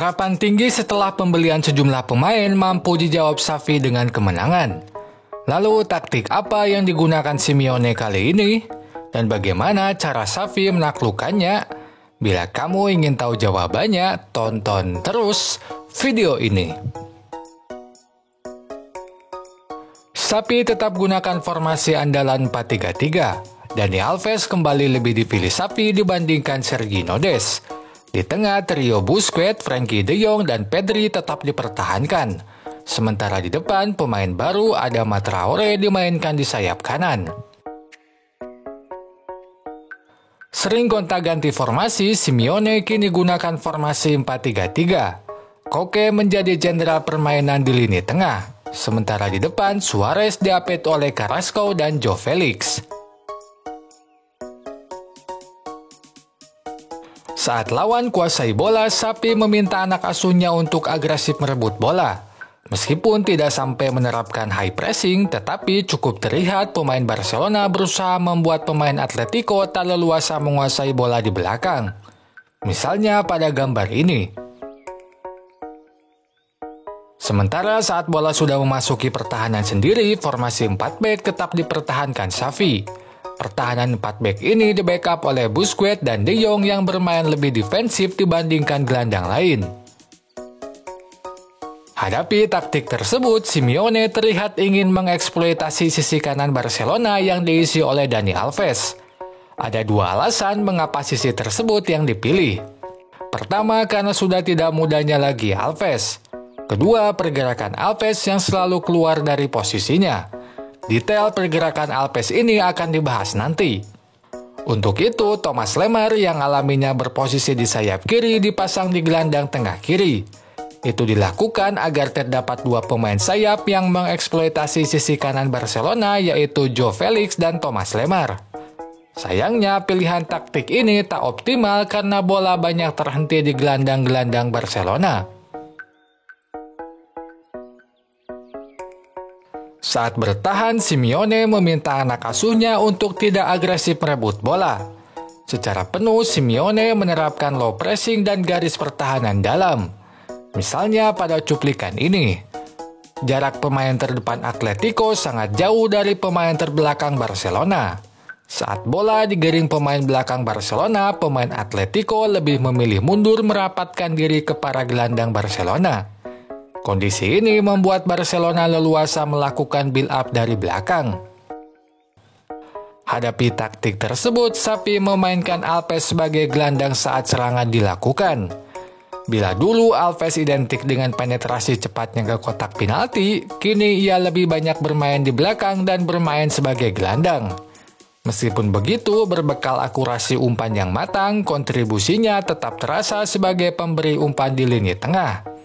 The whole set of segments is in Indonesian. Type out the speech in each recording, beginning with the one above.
Harapan tinggi setelah pembelian sejumlah pemain mampu dijawab Xavi dengan kemenangan. Lalu taktik apa yang digunakan Simeone kali ini? Dan bagaimana cara Xavi menaklukkannya? Bila kamu ingin tahu jawabannya, tonton terus video ini. Xavi tetap gunakan formasi andalan 4-3-3. Dani Alves kembali lebih dipilih Xavi dibandingkan Sergio Des. Di tengah trio Busquets, Frenkie de Jong, dan Pedri tetap dipertahankan. Sementara di depan pemain baru Adama Traore dimainkan di sayap kanan. Sering gonta-ganti formasi, Simeone kini gunakan formasi 4-3-3. Koke menjadi jenderal permainan di lini tengah. Sementara di depan, Suarez diapit oleh Carrasco dan Joao Felix. Saat lawan kuasai bola, Xavi meminta anak asuhnya untuk agresif merebut bola. Meskipun tidak sampai menerapkan high pressing, tetapi cukup terlihat pemain Barcelona berusaha membuat pemain Atletico tak leluasa menguasai bola di belakang. Misalnya pada gambar ini. Sementara saat bola sudah memasuki pertahanan sendiri, formasi 4-back tetap dipertahankan Xavi. Pertahanan 4-back ini di-backup oleh Busquets dan De Jong yang bermain lebih defensif dibandingkan gelandang lain. Hadapi taktik tersebut, Simeone terlihat ingin mengeksploitasi sisi kanan Barcelona yang diisi oleh Dani Alves. Ada dua alasan mengapa sisi tersebut yang dipilih. Pertama, karena sudah tidak mudanya lagi Alves. Kedua, pergerakan Alves yang selalu keluar dari posisinya. Detail pergerakan Alves ini akan dibahas nanti. Untuk itu, Thomas Lemar yang alaminya berposisi di sayap kiri dipasang di gelandang tengah kiri. Itu dilakukan agar terdapat dua pemain sayap yang mengeksploitasi sisi kanan Barcelona, yaitu Joao Felix dan Thomas Lemar. Sayangnya, pilihan taktik ini tak optimal karena bola banyak terhenti di gelandang-gelandang Barcelona. Saat bertahan, Simeone meminta anak asuhnya untuk tidak agresif merebut bola. Secara penuh, Simeone menerapkan low pressing dan garis pertahanan dalam. Misalnya pada cuplikan ini. Jarak pemain terdepan Atletico sangat jauh dari pemain terbelakang Barcelona. Saat bola digiring pemain belakang Barcelona, pemain Atletico lebih memilih mundur merapatkan diri ke para gelandang Barcelona. Kondisi ini membuat Barcelona leluasa melakukan build-up dari belakang. Hadapi taktik tersebut, Xavi memainkan Alves sebagai gelandang saat serangan dilakukan. Bila dulu Alves identik dengan penetrasi cepatnya ke kotak penalti, kini ia lebih banyak bermain di belakang dan bermain sebagai gelandang. Meskipun begitu, berbekal akurasi umpan yang matang, kontribusinya tetap terasa sebagai pemberi umpan di lini tengah.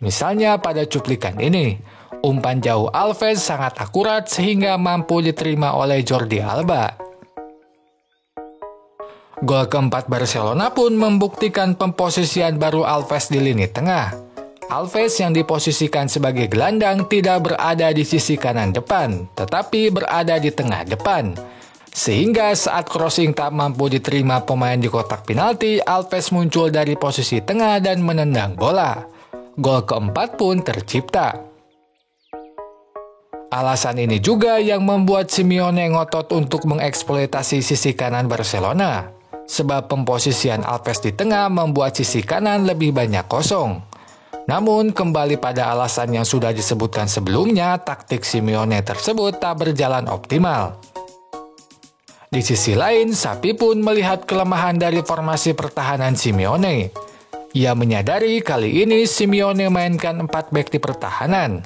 Misalnya pada cuplikan ini, umpan jauh Alves sangat akurat sehingga mampu diterima oleh Jordi Alba. Gol keempat Barcelona pun membuktikan pemposisian baru Alves di lini tengah. Alves yang diposisikan sebagai gelandang tidak berada di sisi kanan depan, tetapi berada di tengah depan. Sehingga saat crossing tak mampu diterima pemain di kotak penalti, Alves muncul dari posisi tengah dan menendang bola. Gol keempat pun tercipta. Alasan ini juga yang membuat Simeone ngotot untuk mengeksploitasi sisi kanan Barcelona. Sebab pemposisian Alves di tengah membuat sisi kanan lebih banyak kosong. Namun kembali pada alasan yang sudah disebutkan sebelumnya, taktik Simeone tersebut tak berjalan optimal. Di sisi lain, Xavi pun melihat kelemahan dari formasi pertahanan Simeone. Ia menyadari kali ini Simeone mainkan 4-back di pertahanan.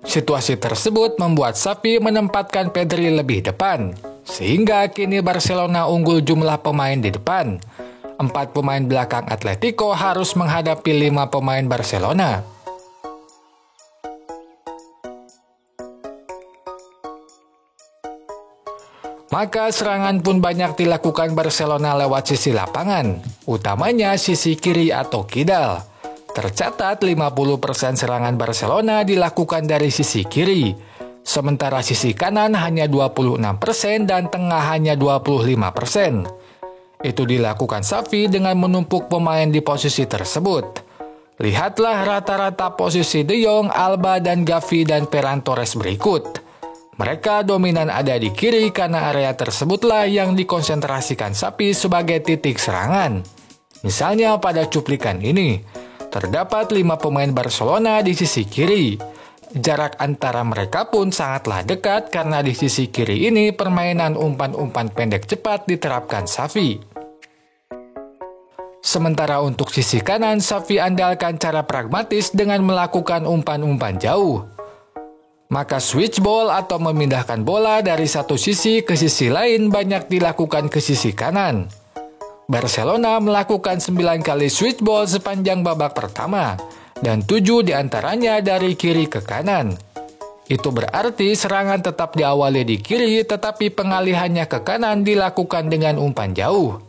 Situasi tersebut membuat Xavi menempatkan Pedri lebih depan, sehingga kini Barcelona unggul jumlah pemain di depan. 4 pemain belakang Atletico harus menghadapi 5 pemain Barcelona. Maka serangan pun banyak dilakukan Barcelona lewat sisi lapangan, utamanya sisi kiri atau kidal. Tercatat 50% serangan Barcelona dilakukan dari sisi kiri, sementara sisi kanan hanya 26% dan tengah hanya 25%. Itu dilakukan Xavi dengan menumpuk pemain di posisi tersebut. Lihatlah rata-rata posisi De Jong, Alba, dan Gavi dan Ferran Torres berikut. Mereka dominan ada di kiri karena area tersebutlah yang dikonsentrasikan Xavi sebagai titik serangan. Misalnya pada cuplikan ini, terdapat 5 pemain Barcelona di sisi kiri. Jarak antara mereka pun sangatlah dekat karena di sisi kiri ini permainan umpan-umpan pendek cepat diterapkan Xavi. Sementara untuk sisi kanan, Xavi andalkan cara pragmatis dengan melakukan umpan-umpan jauh. Maka switch ball atau memindahkan bola dari satu sisi ke sisi lain banyak dilakukan ke sisi kanan. Barcelona melakukan 9 kali switch ball sepanjang babak pertama, dan 7 diantaranya dari kiri ke kanan. Itu berarti serangan tetap diawali di kiri, tetapi pengalihannya ke kanan dilakukan dengan umpan jauh.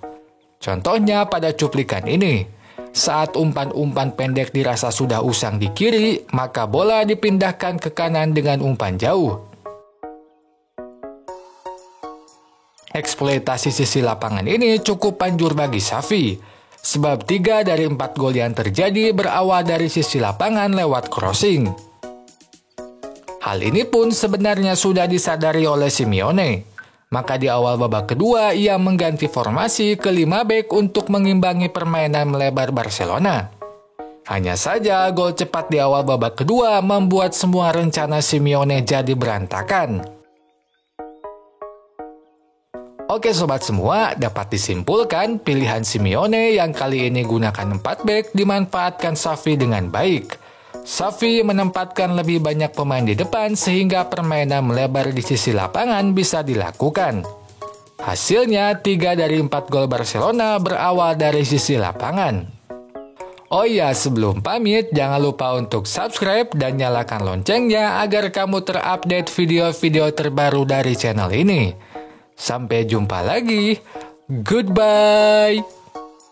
Contohnya pada cuplikan ini, saat umpan-umpan pendek dirasa sudah usang di kiri, maka bola dipindahkan ke kanan dengan umpan jauh. Eksploitasi sisi lapangan ini cukup manjur bagi Xavi, sebab 3 dari 4 gol yang terjadi berawal dari sisi lapangan lewat crossing. Hal ini pun sebenarnya sudah disadari oleh Simeone, maka di awal babak kedua ia mengganti formasi ke 5 bek untuk mengimbangi permainan melebar Barcelona. Hanya saja gol cepat di awal babak kedua membuat semua rencana Simeone jadi berantakan. Oke sobat semua, dapat disimpulkan pilihan Simeone yang kali ini gunakan 4 bek dimanfaatkan Xavi dengan baik. Xavi menempatkan lebih banyak pemain di depan sehingga permainan melebar di sisi lapangan bisa dilakukan. Hasilnya 3 dari 4 gol Barcelona berawal dari sisi lapangan. Oh iya, sebelum pamit jangan lupa untuk subscribe dan nyalakan loncengnya agar kamu terupdate video-video terbaru dari channel ini. Sampai jumpa lagi. Goodbye.